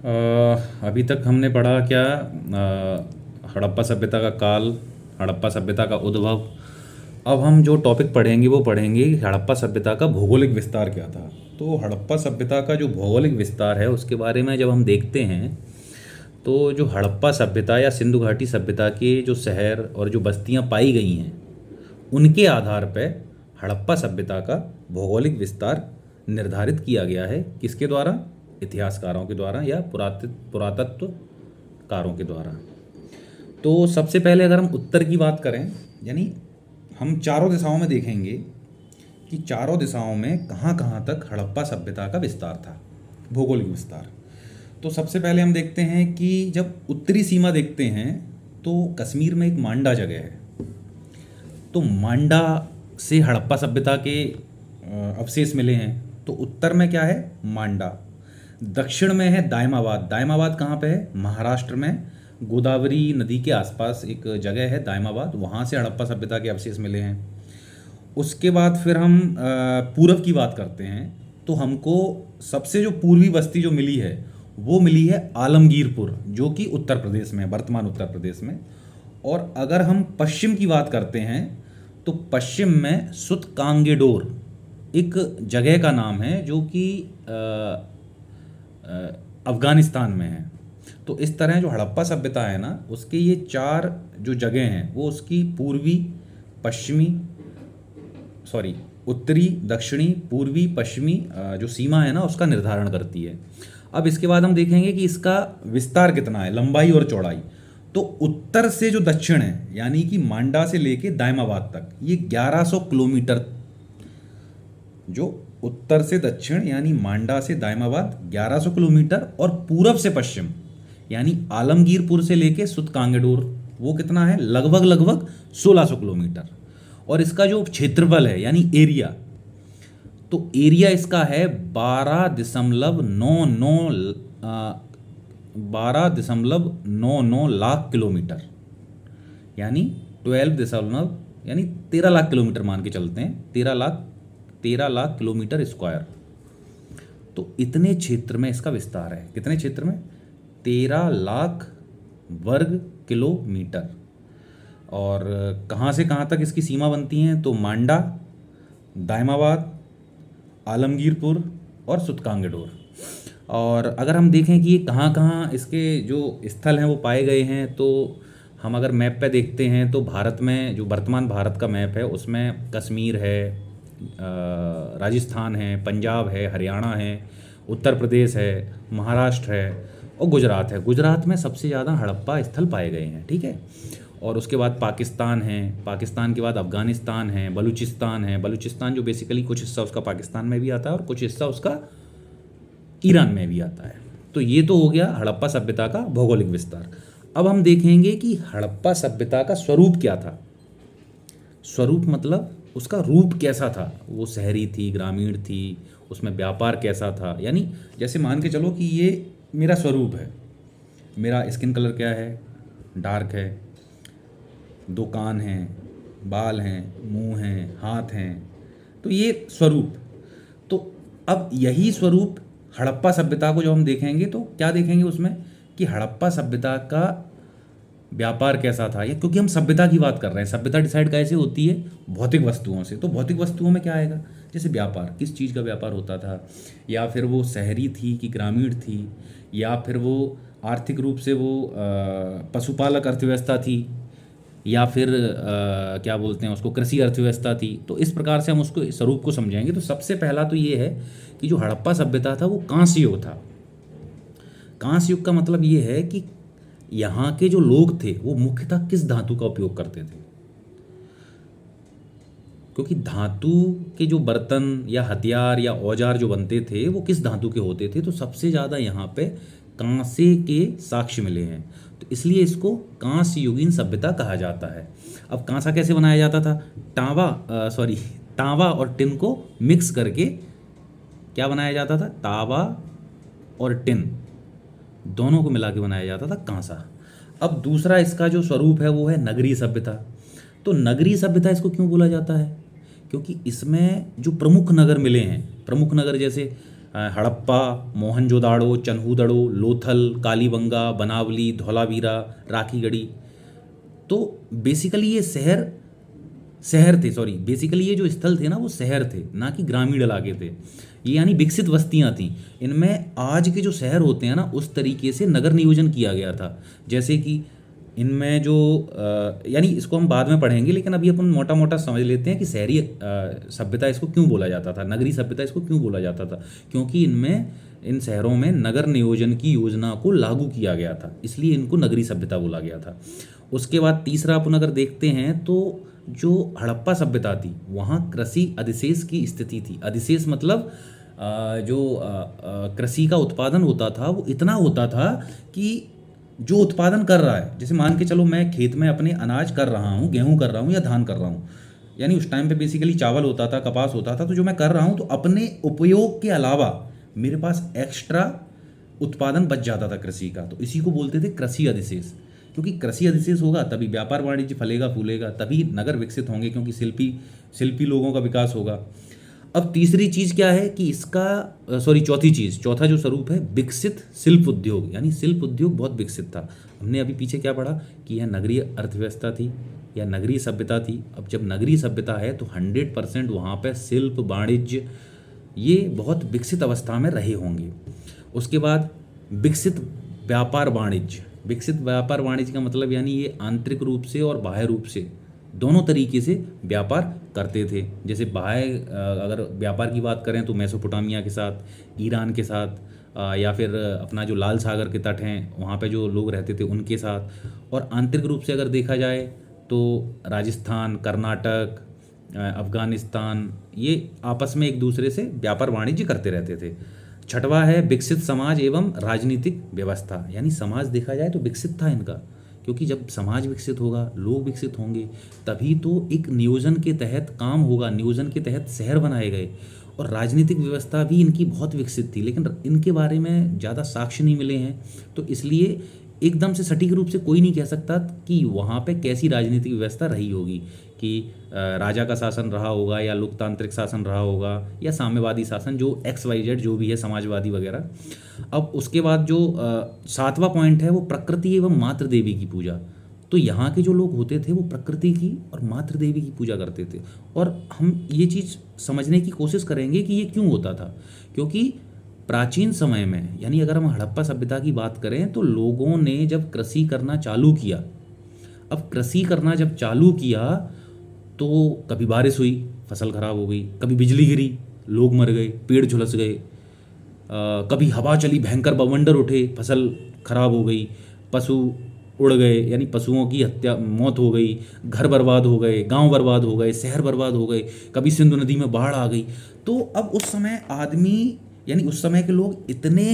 अभी तक हमने पढ़ा क्या, हड़प्पा सभ्यता का काल, हड़प्पा सभ्यता का उद्भव। अब हम जो टॉपिक पढ़ेंगे वो पढ़ेंगे कि हड़प्पा सभ्यता का भौगोलिक विस्तार क्या था। तो हड़प्पा सभ्यता का जो भौगोलिक विस्तार है उसके बारे में जब हम देखते हैं तो जो हड़प्पा सभ्यता या सिंधु घाटी सभ्यता के जो शहर और जो बस्तियां पाई गई हैं उनके आधार पर हड़प्पा सभ्यता का भौगोलिक विस्तार निर्धारित किया गया है। किसके द्वारा? इतिहासकारों के द्वारा या पुरातत्वकारों के द्वारा। तो सबसे पहले अगर हम उत्तर की बात करें, यानी हम चारों दिशाओं में देखेंगे कि चारों दिशाओं में कहाँ कहाँ तक हड़प्पा सभ्यता का विस्तार था, भौगोलिक विस्तार। तो सबसे पहले हम देखते हैं कि जब उत्तरी सीमा देखते हैं तो कश्मीर में एक मांडा जगह है। तो मांडा से हड़प्पा सभ्यता के अवशेष मिले हैं। तो उत्तर में क्या है? मांडा। दक्षिण में है दायमाबाद। दायमाबाद कहाँ पे है? महाराष्ट्र में गोदावरी नदी के आसपास एक जगह है दायमाबाद, वहाँ से हड़प्पा सभ्यता के अवशेष मिले हैं। उसके बाद फिर हम पूरब की बात करते हैं तो हमको सबसे जो पूर्वी बस्ती जो मिली है वो मिली है आलमगीरपुर, जो कि उत्तर प्रदेश में, वर्तमान उत्तर प्रदेश में। और अगर हम पश्चिम की बात करते हैं तो पश्चिम में सुतकांगेडोर एक जगह का नाम है जो कि अफ़गानिस्तान में है। तो इस तरह जो हड़प्पा सभ्यता है ना, उसके ये चार जो जगह हैं वो उसकी पूर्वी पश्चिमी सॉरी उत्तरी दक्षिणी पूर्वी पश्चिमी जो सीमा है ना उसका निर्धारण करती है। अब इसके बाद हम देखेंगे कि इसका विस्तार कितना है, लंबाई और चौड़ाई। तो उत्तर से जो दक्षिण है यानी कि मांडा से लेके दायमाबाद तक ये 1100 किलोमीटर, जो उत्तर से दक्षिण यानी मांडा से दायमाबाद 1100 किलोमीटर, और पूरब से पश्चिम यानी आलमगीरपुर से लेके सुतकांगेडोर वो कितना है? लगभग लगभग 1600 किलोमीटर। और इसका जो क्षेत्रफल है यानी एरिया, तो एरिया इसका है 12.99 लाख किलोमीटर, यानी 12 दशमलव यानी 13 लाख किलोमीटर मान के चलते हैं, 13 लाख किलोमीटर स्क्वायर। तो इतने क्षेत्र में इसका विस्तार है। कितने क्षेत्र में? 13 लाख वर्ग किलोमीटर। और कहाँ से कहाँ तक इसकी सीमा बनती हैं? तो मांडा, दायमाबाद, आलमगीरपुर और सुतकांगेडोर। और अगर हम देखें कि ये कहाँ कहाँ इसके जो स्थल हैं वो पाए गए हैं, तो हम अगर मैप पे देखते हैं तो भारत में जो वर्तमान भारत का मैप है उसमें कश्मीर है, राजस्थान है, पंजाब है, हरियाणा है, उत्तर प्रदेश है, महाराष्ट्र है और गुजरात है। गुजरात में सबसे ज़्यादा हड़प्पा स्थल पाए गए हैं, ठीक है। और उसके बाद पाकिस्तान है, पाकिस्तान के बाद अफ़गानिस्तान है, बलूचिस्तान है। बलूचिस्तान जो बेसिकली कुछ हिस्सा उसका पाकिस्तान में भी आता है और कुछ हिस्सा उसका ईरान में भी आता है। तो ये तो हो गया हड़प्पा सभ्यता का भौगोलिक विस्तार। अब हम देखेंगे कि हड़प्पा सभ्यता का स्वरूप क्या था। स्वरूप मतलब उसका रूप कैसा था, वो शहरी थी, ग्रामीण थी, उसमें व्यापार कैसा था। यानी जैसे मान के चलो कि ये मेरा स्वरूप है, मेरा स्किन कलर क्या है? डार्क है, दो कान हैं, बाल हैं, मुंह हैं, हाथ हैं, तो ये स्वरूप। तो अब यही स्वरूप हड़प्पा सभ्यता को जब हम देखेंगे तो क्या देखेंगे उसमें कि हड़प्पा सभ्यता का व्यापार कैसा था। ये क्योंकि हम सभ्यता की बात कर रहे हैं, सभ्यता डिसाइड कैसे होती है? भौतिक वस्तुओं से। तो भौतिक वस्तुओं में क्या आएगा? जैसे व्यापार, किस चीज़ का व्यापार होता था, या फिर वो शहरी थी कि ग्रामीण थी, या फिर वो आर्थिक रूप से वो पशुपालक अर्थव्यवस्था थी, या फिर क्या बोलते हैं उसको, कृषि अर्थव्यवस्था थी। तो इस प्रकार से हम उसको स्वरूप को समझेंगे। तो सबसे पहला तो ये है कि जो हड़प्पा सभ्यता था वो कांस्य युग था। कांस्य युग का मतलब ये है कि यहाँ के जो लोग थे वो मुख्यतः किस धातु का उपयोग करते थे, क्योंकि धातु के जो बर्तन या हथियार या औजार जो बनते थे वो किस धातु के होते थे। तो सबसे ज़्यादा यहाँ पे कांसे के साक्ष्य मिले हैं, तो इसलिए इसको कांस्य युगीन सभ्यता कहा जाता है। अब कांसा कैसे बनाया जाता था? तांबा और टिन को मिक्स करके क्या बनाया जाता था? तांबा और टिन दोनों को मिला के बनाया जाता था कांसा। अब दूसरा इसका जो स्वरूप है वो है नगरीय सभ्यता। तो नगरीय सभ्यता इसको क्यों बोला जाता है? क्योंकि इसमें जो प्रमुख नगर मिले हैं, प्रमुख नगर जैसे हड़प्पा, मोहनजोदाड़ो, चन्हूदड़ो, लोथल, कालीबंगा, बनावली, धौलावीरा, राखीगढ़ी। तो बेसिकली ये शहर शहर थे, सॉरी, बेसिकली ये जो स्थल थे ना वो शहर थे, ना कि ग्रामीण इलाके थे। ये यानी विकसित बस्तियां थीं। इनमें आज के जो शहर होते हैं ना उस तरीके से नगर नियोजन किया गया था। जैसे कि इनमें जो यानी इसको हम बाद में पढ़ेंगे, लेकिन अभी अपन मोटा मोटा समझ लेते हैं कि शहरी सभ्यता इसको क्यों बोला जाता था, नगरीय सभ्यता इसको क्यों बोला जाता था। क्योंकि इन शहरों में नगर नियोजन की योजना को लागू किया गया था, इसलिए इनको नगरीय सभ्यता बोला गया था। उसके बाद तीसरा अपन अगर देखते हैं तो जो हड़प्पा सभ्यता थी वहाँ कृषि अधिशेष की स्थिति थी। अधिशेष मतलब जो कृषि का उत्पादन होता था वो इतना होता था कि जो उत्पादन कर रहा है, जैसे मान के चलो मैं खेत में अपने अनाज कर रहा हूँ, गेहूँ कर रहा हूँ या धान कर रहा हूँ, यानी उस टाइम पे बेसिकली चावल होता था, कपास होता था, तो जो मैं कर रहा हूँ तो अपने उपयोग के अलावा मेरे पास एक्स्ट्रा उत्पादन बच जाता था कृषि का, तो इसी को बोलते थे कृषि अधिशेष। क्योंकि कृषि अधिशेष होगा तभी व्यापार वाणिज्य फलेगा फूलेगा, तभी नगर विकसित होंगे, क्योंकि शिल्पी लोगों का विकास होगा। अब तीसरी चीज़ क्या है कि इसका चौथी चीज़, चौथा जो स्वरूप है विकसित शिल्प उद्योग, यानी शिल्प उद्योग बहुत विकसित था। हमने अभी पीछे क्या पढ़ा कि यह नगरीय अर्थव्यवस्था थी या नगरीय सभ्यता थी। अब जब नगरीय सभ्यता है तो 100% वहाँ पर शिल्प वाणिज्य ये बहुत विकसित अवस्था में रहे होंगे। उसके बाद विकसित व्यापार वाणिज्य। विकसित व्यापार वाणिज्य का मतलब यानी ये आंतरिक रूप से और बाह्य रूप से दोनों तरीके से व्यापार करते थे। जैसे बाह्य अगर व्यापार की बात करें तो मेसोपोटामिया के साथ, ईरान के साथ, या फिर अपना जो लाल सागर के तट हैं वहाँ पे जो लोग रहते थे उनके साथ। और आंतरिक रूप से अगर देखा जाए तो राजस्थान, कर्नाटक, अफगानिस्तान, ये आपस में एक दूसरे से व्यापार वाणिज्य करते रहते थे। छठवा है विकसित समाज एवं राजनीतिक व्यवस्था, यानी समाज देखा जाए तो विकसित था इनका, क्योंकि जब समाज विकसित होगा, लोग विकसित होंगे, तभी तो एक नियोजन के तहत काम होगा, नियोजन के तहत शहर बनाए गए। और राजनीतिक व्यवस्था भी इनकी बहुत विकसित थी, लेकिन इनके बारे में ज़्यादा साक्ष्य नहीं मिले हैं, तो इसलिए एकदम से सटीक रूप से कोई नहीं कह सकता कि वहाँ पे कैसी राजनीतिक व्यवस्था रही होगी, कि राजा का शासन रहा होगा या लोकतांत्रिक शासन रहा होगा या साम्यवादी शासन, जो XYZ जो भी है, समाजवादी वगैरह। अब उसके बाद जो 7वां पॉइंट है वो प्रकृति एवं मातृ देवी की पूजा। तो यहाँ के जो लोग होते थे वो प्रकृति की और मातृ देवी की पूजा करते थे। और हम ये चीज़ समझने की कोशिश करेंगे कि ये क्यों होता था, क्योंकि प्राचीन समय में, यानी अगर हम हड़प्पा सभ्यता की बात करें तो लोगों ने जब कृषि करना चालू किया, अब कृषि करना जब चालू किया तो कभी बारिश हुई, फसल खराब हो गई, कभी बिजली गिरी, लोग मर गए, पेड़ झुलस गए, कभी हवा चली, भयंकर बवंडर उठे, फसल खराब हो गई, पशु उड़ गए, यानी पशुओं की मौत हो गई, घर बर्बाद हो गए, गांव बर्बाद हो गए, शहर बर्बाद हो गए, कभी सिंधु नदी में बाढ़ आ गई। तो अब उस समय आदमी, यानी उस समय के लोग इतने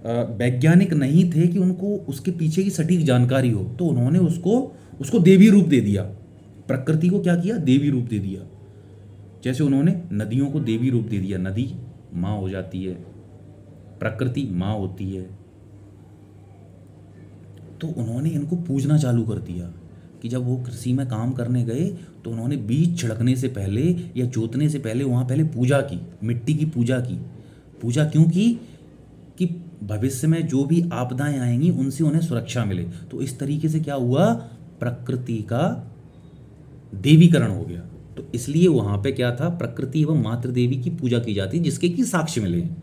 वैज्ञानिक नहीं थे कि उनको उसके पीछे की सटीक जानकारी हो, तो उन्होंने उसको देवी रूप दे दिया। प्रकृति को क्या किया? देवी रूप दे दिया। जैसे उन्होंने नदियों को देवी रूप दे दिया, नदी माँ हो जाती है, प्रकृति माँ होती है, तो उन्होंने इनको पूजना चालू कर दिया कि जब वो कृषि में काम करने गए तो उन्होंने बीज छिड़कने से पहले या जोतने से पहले वहाँ पहले पूजा की, मिट्टी की पूजा की। पूजा क्यों की? कि भविष्य में जो भी आपदाएं आएंगी उनसे उन्हें सुरक्षा मिले। तो इस तरीके से क्या हुआ? प्रकृति का देवीकरण हो गया। तो इसलिए वहाँ पे क्या था? प्रकृति एवं मातृ देवी की पूजा की जाती, जिसके कि साक्ष्य मिले हैं।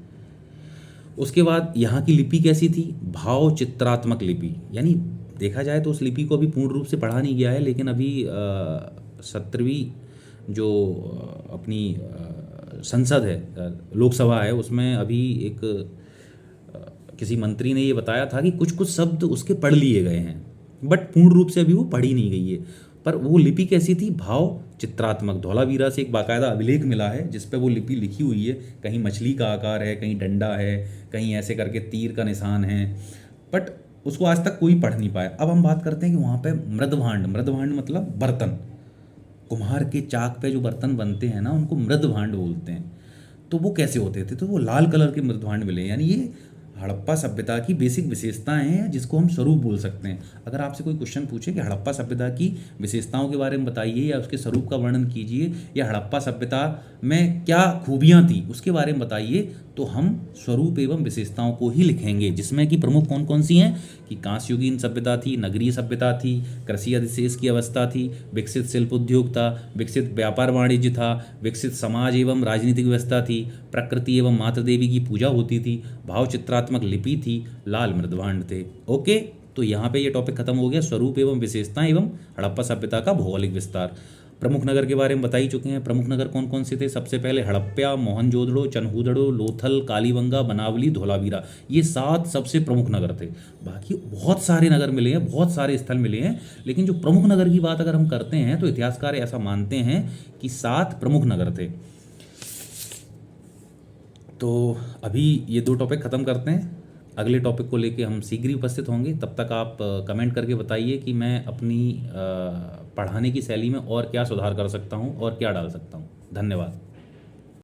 उसके बाद यहाँ की लिपि कैसी थी? भाव चित्रात्मक लिपि, यानी देखा जाए तो उस लिपि को अभी पूर्ण रूप से पढ़ा नहीं गया है, लेकिन अभी 17वीं जो अपनी संसद है, लोकसभा है, उसमें अभी एक किसी मंत्री ने ये बताया था कि कुछ कुछ शब्द उसके पढ़ लिए गए हैं, बट पूर्ण रूप से अभी वो पढ़ी नहीं गई है। पर वो लिपि कैसी थी? भाव चित्रात्मक। धौलावीरा से एक बाकायदा अभिलेख मिला है जिस पे वो लिपि लिखी हुई है। कहीं मछली का आकार है, कहीं डंडा है, कहीं ऐसे करके तीर का निशान है, बट उसको आज तक कोई पढ़ नहीं पाया। अब हम बात करते हैं कि वहाँ पे मृदभांड, मृदभांड मतलब बर्तन, कुम्हार के चाक पे जो बर्तन बनते हैं ना, उनको मृदभांड बोलते हैं। तो वो कैसे होते थे? तो वो लाल कलर के मृदभांड मिले, यानी ये हड़प्पा सभ्यता की बेसिक विशेषताएं हैं, जिसको हम स्वरूप बोल सकते हैं। अगर आपसे कोई क्वेश्चन पूछे कि हड़प्पा सभ्यता की विशेषताओं के बारे में बताइए या उसके स्वरूप का वर्णन कीजिए, या हड़प्पा सभ्यता में क्या खूबियां थी उसके बारे में बताइए, तो हम स्वरूप एवं विशेषताओं को ही लिखेंगे, जिसमें कि प्रमुख कौन कौन सी हैं कि कांस्ययुगीन सभ्यता थी, नगरीय सभ्यता थी, कृषि अधिशेष की अवस्था थी, विकसित शिल्प उद्योग था, विकसित व्यापार वाणिज्य था, विकसित समाज एवं राजनीतिक व्यवस्था थी, प्रकृति एवं मातृ देवी की पूजा होती थी, भाव चित्रात्मक लिपि थी, लाल मृदभांड थे। ओके, तो यहाँ पे ये टॉपिक खत्म हो गया, स्वरूप एवं विशेषताएं एवं हड़प्पा सभ्यता का भौगोलिक विस्तार। प्रमुख नगर के बारे में बता ही चुके हैं। प्रमुख नगर कौन कौन से थे? सबसे पहले हड़प्पा, मोहनजोदड़ो, चनहूदड़ो, लोथल, कालीबंगा, बनावली, धोलावीरा, ये 7 सबसे प्रमुख नगर थे। बाकी बहुत सारे नगर मिले हैं, बहुत सारे स्थल मिले हैं, लेकिन जो प्रमुख नगर की बात अगर हम करते हैं तो इतिहासकार ऐसा मानते हैं कि 7 प्रमुख नगर थे। तो अभी ये 2 टॉपिक ख़त्म करते हैं, अगले टॉपिक को लेके हम शीघ्र ही उपस्थित होंगे। तब तक आप कमेंट करके बताइए कि मैं अपनी पढ़ाने की शैली में और क्या सुधार कर सकता हूँ और क्या डाल सकता हूँ। धन्यवाद।